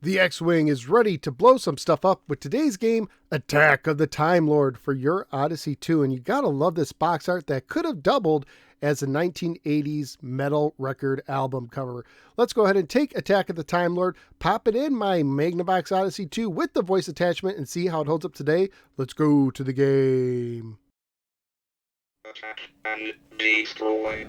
The X-Wing is ready to blow some stuff up with today's game, Attack of the Timelord for your Odyssey 2. And you gotta love this box art that could have doubled as a 1980s metal record album cover. Let's go ahead and take Attack of the Timelord, pop it in my Magnavox Odyssey 2 with the voice attachment and see how it holds up today. Let's go to the game. Attack and destroy.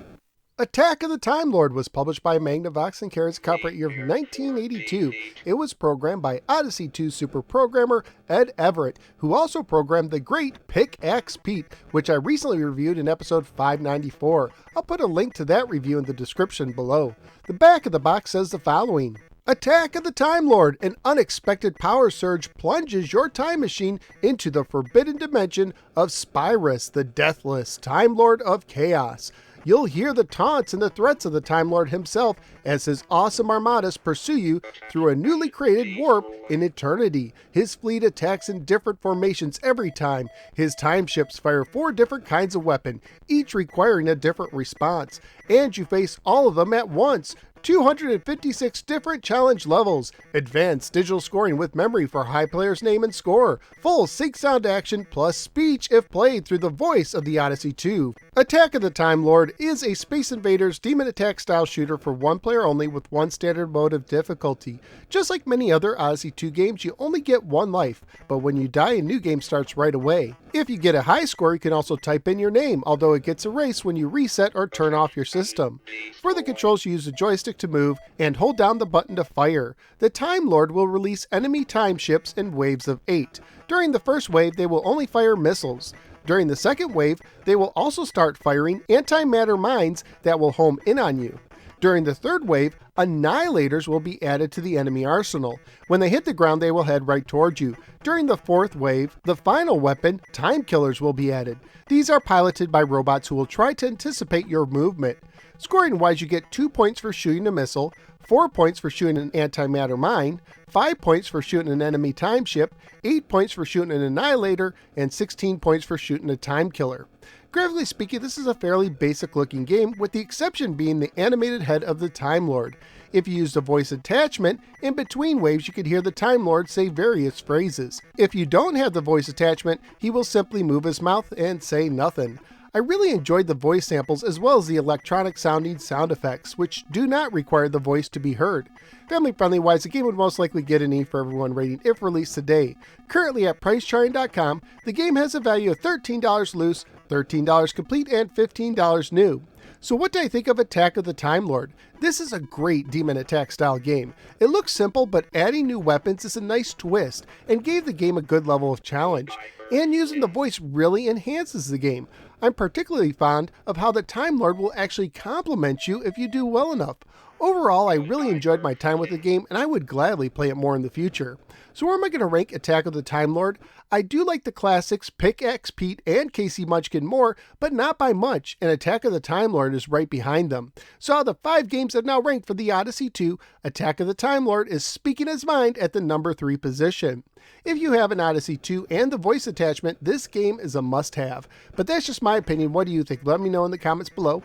Attack of the Timelord was published by Magnavox and carries copyright year of 1982. It was programmed by Odyssey 2 super programmer Ed Everett, who also programmed the great Pickaxe Pete, which I recently reviewed in episode 594. I'll put a link to that review in the description below. The back of the box says the following. Attack of the Timelord, an unexpected power surge plunges your time machine into the forbidden dimension of Spyrus, the deathless Timelord of Chaos. You'll hear the taunts and the threats of the Timelord himself as his awesome armadas pursue you through a newly created warp in eternity. His fleet attacks in different formations every time. His time ships fire 4 different kinds of weapon, each requiring a different response. And you face all of them at once. 256 different challenge levels, advanced digital scoring with memory for high player's name and score, full sync sound action plus speech if played through the voice of the Odyssey 2. Attack of the Timelord is a Space Invaders Demon Attack style shooter for one player only with one standard mode of difficulty. Just like many other Odyssey 2 games, you only get one life, but when you die, a new game starts right away. If you get a high score, you can also type in your name, although it gets erased when you reset or turn off your system. For the controls, you use the joystick to move and hold down the button to fire. The Timelord will release enemy time ships in waves of 8. During the first wave, they will only fire missiles. During the second wave, they will also start firing antimatter mines that will home in on you. During the third wave, annihilators will be added to the enemy arsenal. When they hit the ground, they will head right towards you. During the fourth wave, the final weapon, time killers, will be added. These are piloted by robots who will try to anticipate your movement. Scoring-wise, you get 2 points for shooting a missile, 4 points for shooting an antimatter mine, 5 points for shooting an enemy time ship, 8 points for shooting an annihilator, and 16 points for shooting a time killer. Graphically speaking, this is a fairly basic looking game, with the exception being the animated head of the Timelord. If you use the voice attachment, in between waves you could hear the Timelord say various phrases. If you don't have the voice attachment, he will simply move his mouth and say nothing. I really enjoyed the voice samples as well as the electronic sounding sound effects, which do not require the voice to be heard. Family friendly wise, the game would most likely get an E for everyone rating if released today. Currently at pricecharting.com, the game has a value of $13 loose, $13 complete, and $15 new. So what do I think of Attack of the Timelord? This is a great demon attack style game. It looks simple, but adding new weapons is a nice twist and gave the game a good level of challenge. And using the voice really enhances the game. I'm particularly fond of how the Timelord will actually compliment you if you do well enough. Overall, I really enjoyed my time with the game, and I would gladly play it more in the future. So where am I going to rank Attack of the Timelord? I do like the classics Pickaxe Pete and Casey Munchkin more, but not by much, and Attack of the Timelord is right behind them. So out of the 5 games I've now ranked for the Odyssey 2, Attack of the Timelord is speaking his mind at the number 3 position. If you have an Odyssey 2 and the voice attachment, this game is a must-have. But that's just my opinion. What do you think? Let me know in the comments below.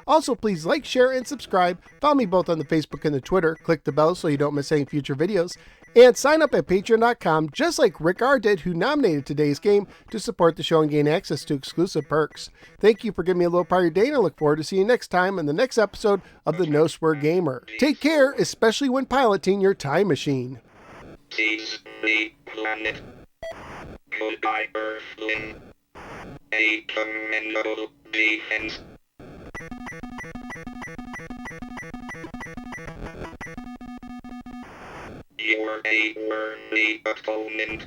Also, please like, share, and subscribe. Follow me both on the Facebook and the Twitter. Click the bell so you don't miss any future videos. And sign up at patreon.com, just like Rick R. did, who nominated today's game, to support the show and gain access to exclusive perks. Thank you for giving me a little part of your day, and I look forward to seeing you next time in the next episode of the No Swear Gamer. Take care, especially when piloting your time machine. Seize the planet. Goodbye, Earthling. A commendable defense. You're a worthy opponent.